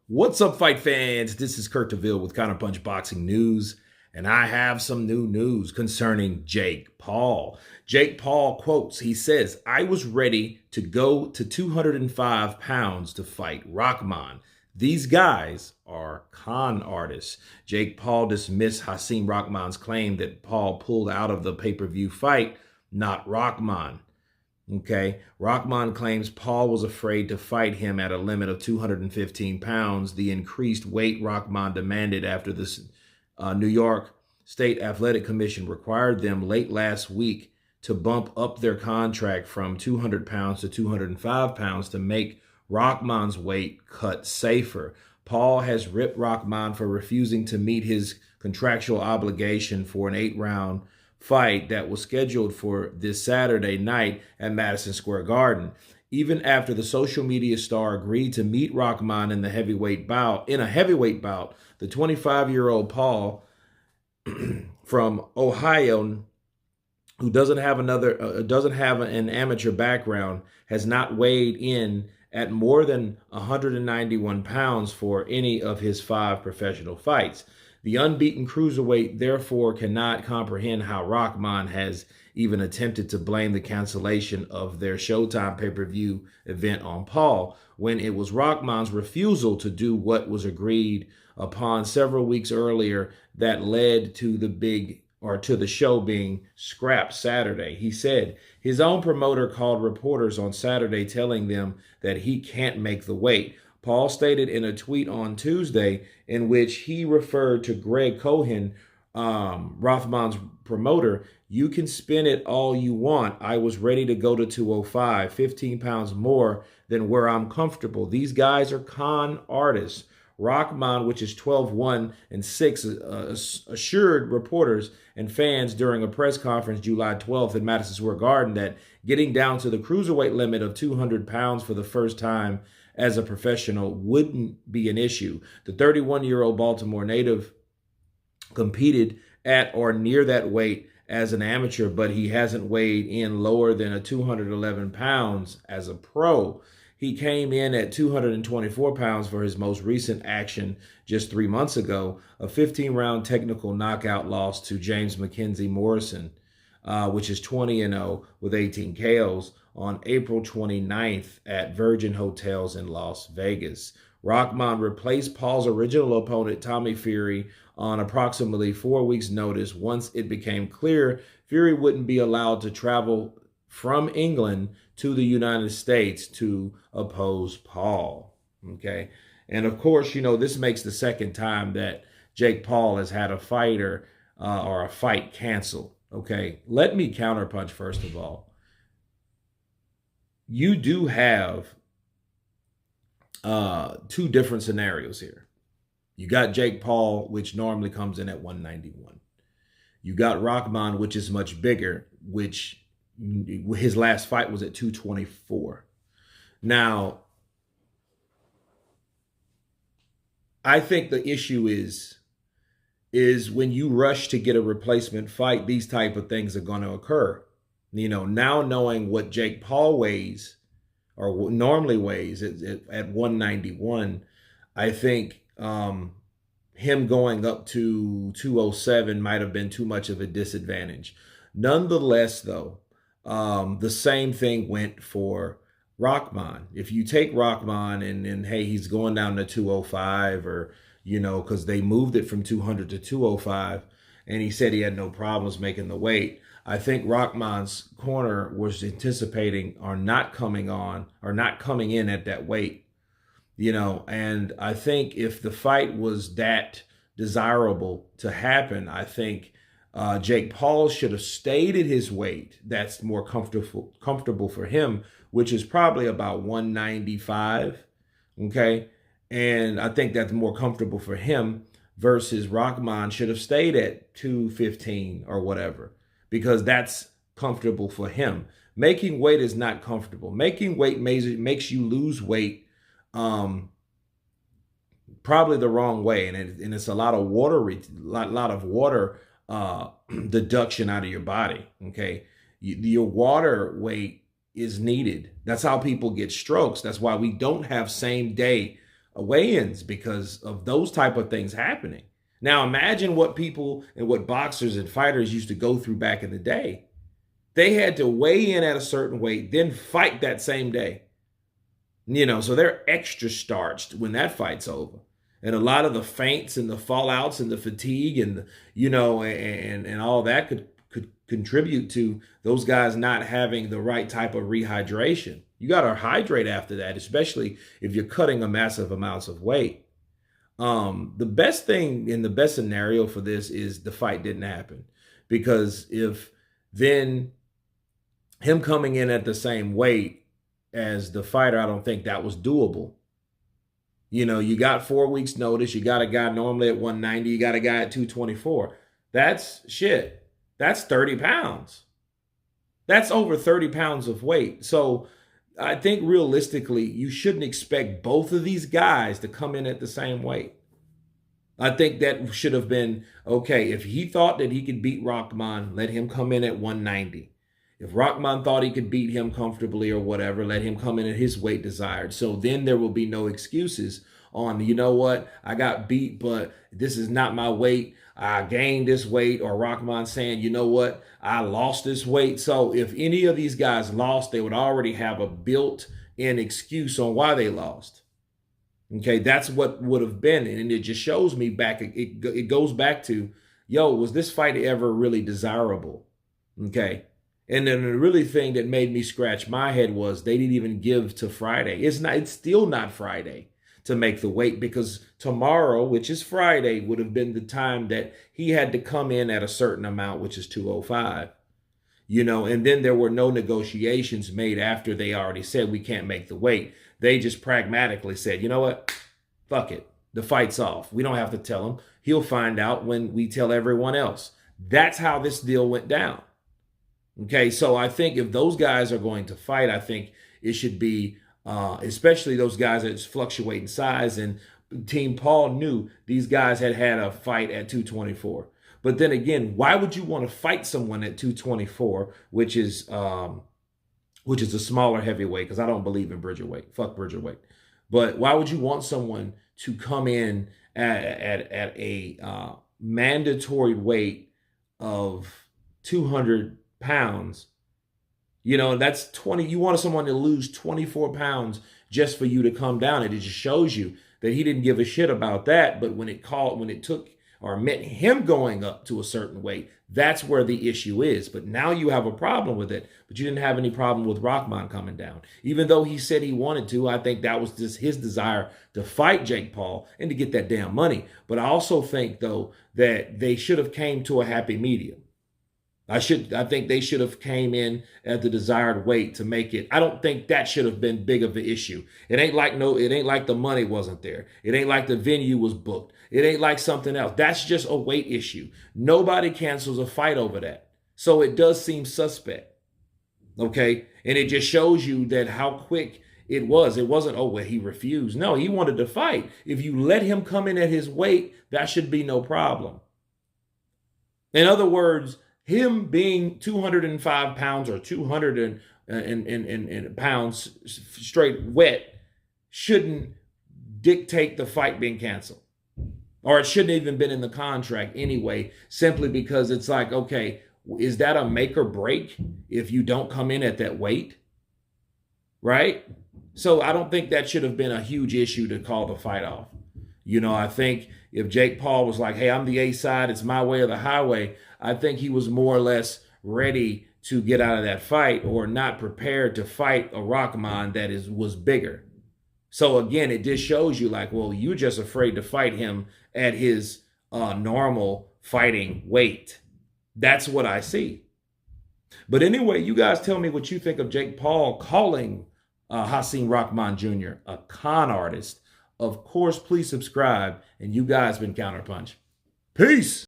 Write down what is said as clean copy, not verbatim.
What's up, fight fans? This is Kurt DeVille with Counterpunch Boxing News, and I have some new news concerning Jake Paul. Jake Paul quotes, he says, "I was ready to go to 205 pounds to fight Rahman. These guys are con artists." Jake Paul dismissed Hasim Rahman's claim that Paul pulled out of the pay-per-view fight, not Rahman. Okay, Rahman claims Paul was afraid to fight him at a limit of 215 pounds, the increased weight Rahman demanded after the New York State Athletic Commission required them late last week to bump up their contract from 200 pounds to 205 pounds to make Rahman's weight cut safer. Paul has ripped Rahman for refusing to meet his contractual obligation for an 8-round fight that was scheduled for this Saturday night at Madison Square Garden. Even after the social media star agreed to meet Rahman in a heavyweight bout, the 25-year-old Paul from Ohio, who doesn't have an amateur background, has not weighed in at more than 191 pounds for any of his 5 professional fights. The unbeaten cruiserweight therefore cannot comprehend how Rahman has even attempted to blame the cancellation of their Showtime pay-per-view event on Paul, when it was Rahman's refusal to do what was agreed upon several weeks earlier that led to the show being scrapped Saturday. He said his own promoter called reporters on Saturday telling them that he can't make the weight. Paul stated in a tweet on Tuesday in which he referred to Greg Cohen, Rahman's promoter, "You can spin it all you want. I was ready to go to 205, 15 pounds more than where I'm comfortable. These guys are con artists." Rahman, which is 12-1-6, assured reporters and fans during a press conference July 12th at Madison Square Garden that getting down to the cruiserweight limit of 200 pounds for the first time as a professional wouldn't be an issue. The 31-year-old Baltimore native competed at or near that weight as an amateur, but he hasn't weighed in lower than 211 pounds as a pro. He came in at 224 pounds for his most recent action just 3 months ago, a 15-round technical knockout loss to James Mackenzie Morrison, which is 20-0 with 18 KOs, on April 29th at Virgin Hotels in Las Vegas. Rahman replaced Paul's original opponent, Tommy Fury, on approximately 4 weeks' notice once it became clear Fury wouldn't be allowed to travel from England to the United States to oppose Paul. Okay. And of course, this makes the second time that Jake Paul has had a fighter or a fight canceled. Okay. Let me counterpunch first of all. You do have 2 different scenarios here. You got Jake Paul, which normally comes in at 191. You got Rahman, which is much bigger, which his last fight was at 224. Now, I think the issue is when you rush to get a replacement fight, these type of things are going to occur. Now knowing what Jake Paul weighs or normally weighs at 191, I think him going up to 207 might have been too much of a disadvantage. Nonetheless, though, the same thing went for Rahman. If you take Rahman and hey, he's going down to 205 or, because they moved it from 200 to 205 and he said he had no problems making the weight. I think Rahman's corner was anticipating or not coming in at that weight, and I think if the fight was that desirable to happen, I think Jake Paul should have stayed at his weight. That's more comfortable for him, which is probably about 195. Okay. And I think that's more comfortable for him versus Rahman should have stayed at 215 or whatever, because that's comfortable for him. Making weight is not comfortable. Making weight makes you lose weight probably the wrong way. And it's a lot of water deduction out of your body. Okay. Your water weight is needed. That's how people get strokes. That's why we don't have same day weigh-ins because of those type of things happening. Now imagine what people and what boxers and fighters used to go through back in the day. They had to weigh in at a certain weight, then fight that same day. So they're extra starched when that fight's over. And a lot of the feints and the fallouts and the fatigue and and all that could contribute to those guys not having the right type of rehydration. You got to hydrate after that, especially if you're cutting a massive amounts of weight. The best thing in the best scenario for this is the fight didn't happen, because if then him coming in at the same weight as the fighter, I don't think that was doable. You got 4 weeks notice. You got a guy normally at 190. You got a guy at 224. That's shit. That's 30 pounds. That's over 30 pounds of weight. So I think realistically, you shouldn't expect both of these guys to come in at the same weight. I think that should have been, okay, if he thought that he could beat Rahman, let him come in at 190. If Rahman thought he could beat him comfortably or whatever, let him come in at his weight desired. So then there will be no excuses on, you know what, I got beat, but this is not my weight. I gained this weight, or Rahman saying, you know what, I lost this weight. So if any of these guys lost, they would already have a built-in excuse on why they lost. Okay, that's what would have been. And it just shows me back, it goes back to, was this fight ever really desirable? Okay. And then the really thing that made me scratch my head was they didn't even give to Friday. It's still not Friday to make the weight, because tomorrow, which is Friday, would have been the time that he had to come in at a certain amount, which is 205. And then there were no negotiations made after they already said we can't make the weight. They just pragmatically said, you know what? Fuck it. The fight's off. We don't have to tell him. He'll find out when we tell everyone else. That's how this deal went down. Okay, so I think if those guys are going to fight, I think it should be, especially those guys that fluctuate in size. And Team Paul knew these guys had a fight at 224. But then again, why would you want to fight someone at 224, which is a smaller heavyweight? Because I don't believe in Bridgerweight. Fuck Bridgerweight. But why would you want someone to come in at a mandatory weight of 200 pounds? That's 20. You wanted someone to lose 24 pounds just for you to come down. It just shows you that he didn't give a shit about that. But when it took or meant him going up to a certain weight, that's where the issue is. But now you have a problem with it, but you didn't have any problem with Rahman coming down. Even though he said he wanted to, I think that was just his desire to fight Jake Paul and to get that damn money. But I also think, though, that they should have came to a happy medium. I think they should have came in at the desired weight to make it. I don't think that should have been big of an issue. It ain't like the money wasn't there. It ain't like the venue was booked. It ain't like something else. That's just a weight issue. Nobody cancels a fight over that. So it does seem suspect. Okay? And it just shows you that how quick it was. It wasn't, oh, well, he refused. No, he wanted to fight. If you let him come in at his weight, that should be no problem. In other words, him being 205 pounds or 200 pounds straight wet shouldn't dictate the fight being canceled. Or it shouldn't even been in the contract anyway, simply because it's like, okay, is that a make or break if you don't come in at that weight? Right? So I don't think that should have been a huge issue to call the fight off. I think if Jake Paul was like, hey, I'm the A side, it's my way or the highway, I think he was more or less ready to get out of that fight, or not prepared to fight a Rahman that was bigger. So again, it just shows you like, well, you're just afraid to fight him at his normal fighting weight. That's what I see. But anyway, you guys tell me what you think of Jake Paul calling Hasim Rahman Jr. a con artist. Of course, please subscribe. And you guys been Counterpunch. Peace.